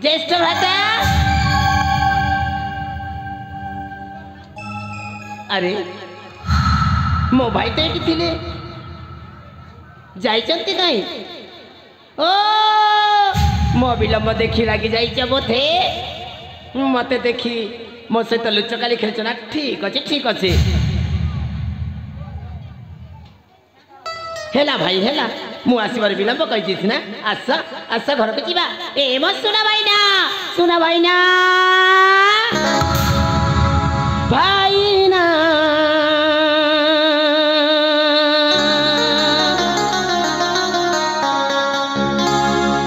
ज्येष्ठ भ्राता अरे मो भाई तो ये थिले जाइचंती नहीं ओ मो विलंब देखी लगी जाइच बोधे मते देखी मो सहित लुचकाली खेलच ना ठीक अच्छे हेला भाई हेला मु आसबार विलंब कही ना आस आस घर को जीवा ए मो सुना भाईना भाईना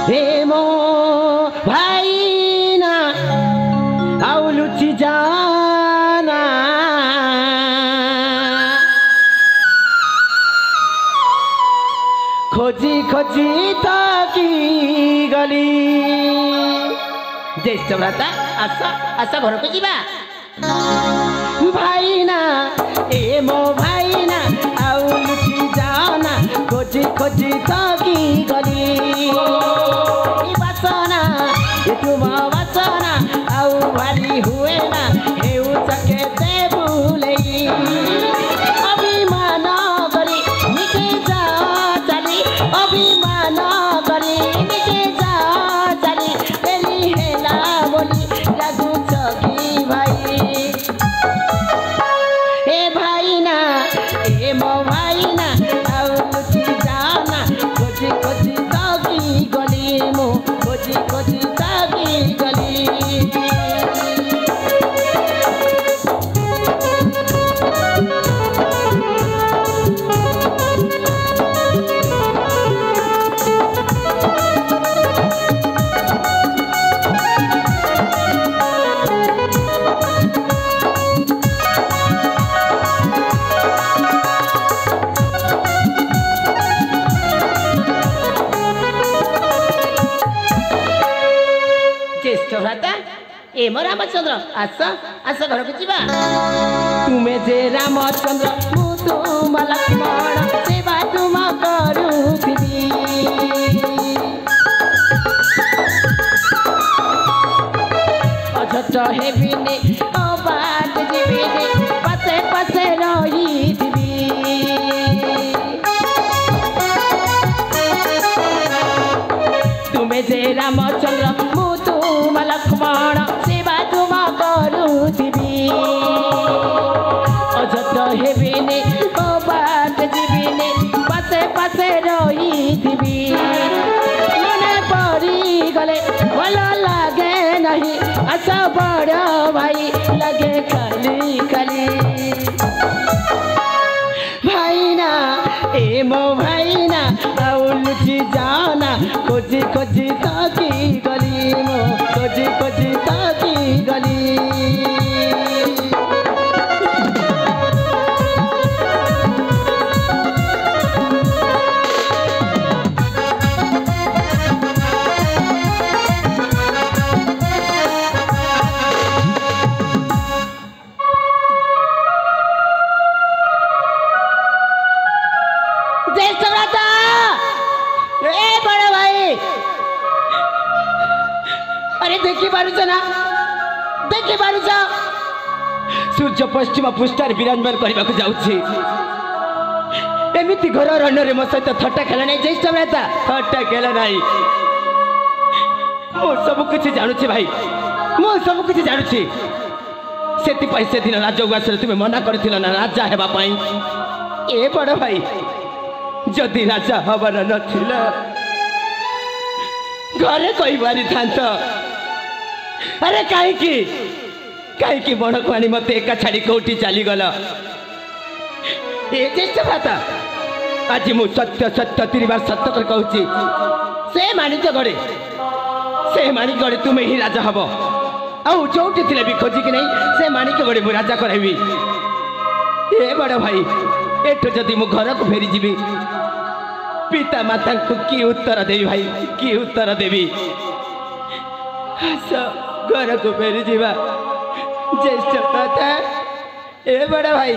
हे मो भाईना आउ लुचि जाना खोजी ताकी गली ज्येष्ठ भ्राता आस आस घर को जीवा भाईना ए मो भाईना आउ लुचि जाना खोजी ताकी गली वासना तुम वासना आउ भारी हुए ना हेउ सके ते भूले अभिमान करी निजे जा चली अभिमान करी निजे जा चली तेरी हेला बोली लागू चकी भाई ए भाईना ए मो भाईना आउ लुचि जाना खोजी ताकी गली मो खोजी ताकी गली भ्राता ए मो रामचंद्र आस आस घर को जीवा तुम्हें जे रामचंद्र मु तुम लक्ष्मण सेवा तुम करूथिबी अझट हेबिने अबाट जीविने पासे पासे रहिथिबी तुम्हें जे रामचंद्र मु तुम लक्ष्मण सेवा तुम करूथिबी अझट हेबिने बाट जीविने पासे पासे रहिथिबी मने पड़ी गले भल लागे नहीं आस बड़ भाई लगे खाली खाली भाईना ए मो भाईना आउ लुचि जाना खोजी ताकी गली मो खोजी ताकी गली देखी पारुछ सूर्य पश्चिम पृष्ठार विराजमान करने को जाऊँगी एमती घर रणरे मो सहित थट्टा खेल नहीं ज्येष्ठ भ्राता थट्टा खेल नहीं मु सब किसी जानूची भाई मु सब किसी जानूची से दिन राजउवास तुम्हें मना कर ना राजा हेबाई ए बड़ भाई जदि राजा हबार नथिला घरे कही पारि था अरे कहीं बड़ खुआनी मत एका छाड़ी कौटी चलीगल ज्येष्ठ भ्राता आज मु सत्य सत्य 3 बार सत्य कर कहूँ से माणिक गड़े तुम्हें ही राजा हम आउ जोटी थे भी खोजिकी नहीं से माणिक गड़े मु राजा कराइबी ए बड़ भाई एठो जदि मु घर को फेरी जीवी पिता माता को की उत्तर देवी भाई की उत्तर देवी घर को फेरी जीवा ज्येष्ठ भ्राता ए बड़ भाई